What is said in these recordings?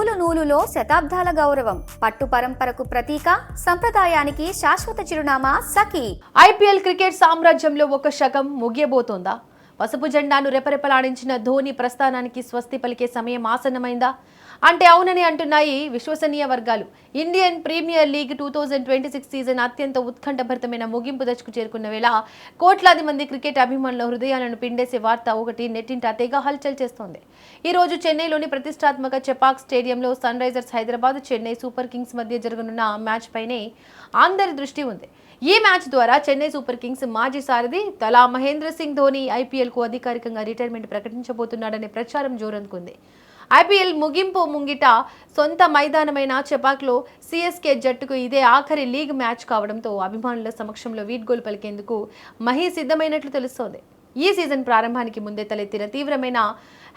నూలు నూలులో శతాబ్దాల గౌరవం, పట్టు పరంపరకు ప్రతీక, సంప్రదాయానికి శాశ్వత చిరునామా సఖీ. ఐపీఎల్ క్రికెట్ సామ్రాజ్యంలో ఒక శకం ముగియబోతోందా? పసుపు జెండాను రెపరెపలాడించిన ధోని ప్రస్థానానికి స్వస్తి పలికే సమయం ఆసన్నమైందా అంటే అవునని అంటున్నాయి విశ్వసనీయ వర్గాలు. ఇండియన్ ప్రీమియర్ లీగ్ 2026 సీజన్ అత్యంత ఉత్కంఠభరితమైన ముగింపు దశకు చేరుకున్న వేళ కోట్లాది మంది క్రికెట్ అభిమానుల హృదయాలను పిండేసే వార్త ఒకటి నెట్టింట తెగ హల్చల్ చేస్తోంది. ఈ రోజు చెన్నైలోని ప్రతిష్టాత్మక చెపాక్ స్టేడియంలో Sunrisers Hyderabad, Chennai Super Kings మధ్య జరగనున్న మ్యాచ్ పైనే అందరి దృష్టి ఉంది. ఈ మ్యాచ్ ద్వారా చెన్నై సూపర్ కింగ్స్ మాజీ సారథి తలా మహేంద్ర సింగ్ ధోని ఐపీఎల్ కు అధికారికంగా రిటైర్మెంట్ ప్రకటించబోతున్నాడనే ప్రచారం జోరందుకుంది. ఐపీఎల్ ముగింపు ముంగిట సొంత మైదానమైన చెపాక్లో సిఎస్కే జట్టుకు ఇదే ఆఖరి లీగ్ మ్యాచ్ కావడంతో అభిమానుల సమక్షంలో వీడ్కోలు పలికేందుకు మహీ సిద్ధమైనట్లు తెలుస్తోంది. ఈ సీజన్ ప్రారంభానికి ముందే తలెత్తిన తీవ్రమైన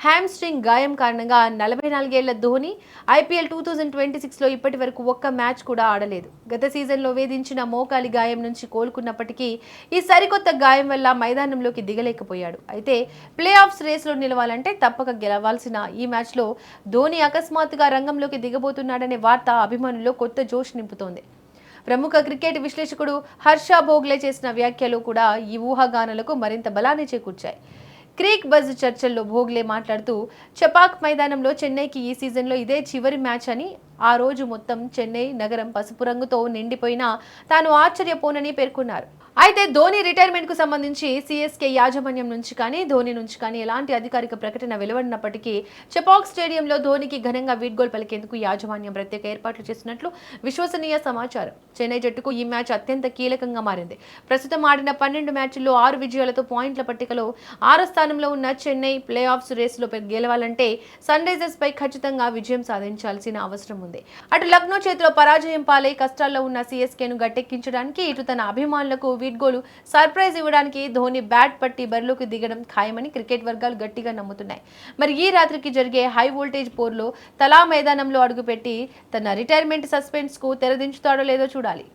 హ్యామ్స్ట్రింగ్ గాయం కారణంగా 44 ఏళ్ల ధోని ఐపీఎల్ 2026లో ఇప్పటి వరకు ఒక్క మ్యాచ్ కూడా ఆడలేదు. గత సీజన్లో వేధించిన మోకాలి గాయం నుంచి కోలుకున్నప్పటికీ ఈ సరికొత్త గాయం వల్ల మైదానంలోకి దిగలేకపోయాడు. అయితే ప్లే ఆఫ్స్ రేస్లో నిలవాలంటే తప్పక గెలవాల్సిన ఈ మ్యాచ్లో ధోని అకస్మాత్తుగా రంగంలోకి దిగబోతున్నాడనే వార్త అభిమానుల్లో కొత్త జోష్ నింపుతోంది. ప్రముఖ క్రికెట్ విశ్లేషకుడు హర్ష భోగ్లే చేసిన వ్యాఖ్యలు కూడా ఈ ఊహాగానాలకు మరింత బలాన్ని చేకూర్చాయి. క్రీక్ బజ్ చర్చల్లో భోగ్లే మాట్లాడుతూ చెపాక్ మైదానంలో చెన్నైకి ఈ సీజన్లో ఇదే చివరి మ్యాచ్ అని, ఆ రోజు మొత్తం చెన్నై నగరం పసుపు రంగుతో నిండిపోయినా తాను ఆశ్చర్యపోనని పేర్కొన్నారు. అయితే ధోని రిటైర్మెంట్ కు సంబంధించి సిఎస్కే యాజమాన్యం నుంచి కానీ ధోని నుంచి కానీ ఎలాంటి అధికారిక ప్రకటన వెలువడినప్పటికీ చెపాక్ స్టేడియంలో ధోనికి ఘనంగా వీడ్కోలు పలికేందుకు యాజమాన్యం ప్రత్యేక ఏర్పాట్లు చేసినట్లు విశ్వసనీయ సమాచారం. చెన్నై జట్టుకు ఈ మ్యాచ్ అత్యంత కీలకంగా మారింది. ప్రస్తుతం ఆడిన 12 మ్యాచ్ల్లో 6 విజయాలతో పాయింట్ల పట్టికలో 6వ స్థానంలో ఉన్న చెన్నై ప్లే ఆఫ్స్ రేసులో గెలవాలంటే సన్ రైజర్స్ పై ఖచ్చితంగా విజయం సాధించాల్సిన అవసరం ఉంది. అటు లక్నో చేతిలో పరాజయం పాలై కష్టాల్లో ఉన్న సిఎస్కేను గట్టెక్కించడానికి, ఇటు తన అభిమానులకు వీడ్కోలు సర్ప్రైజ్ ఇవ్వడానికి ధోని బ్యాట్ పట్టి బరిలోకి దిగడం ఖాయమని క్రికెట్ వర్గాలు గట్టిగా నమ్ముతున్నాయి. మరి ఈ రాత్రికి జరిగే హై వోల్టేజ్ పోర్లో తలా మైదానంలో అడుగుపెట్టి తన రిటైర్మెంట్ సస్పెన్స్ కు తెరదించుతాడో లేదో చూడాలి.